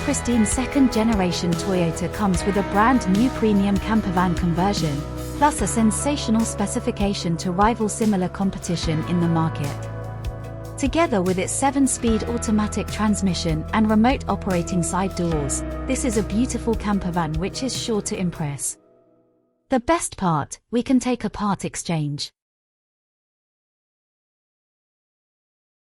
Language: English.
pristine second-generation Toyota comes with a brand-new premium campervan conversion, plus a sensational specification to rival similar competition in the market. Together with its 7-speed automatic transmission and remote operating side doors, this is a beautiful campervan which is sure to impress. The best part, we can take a part exchange.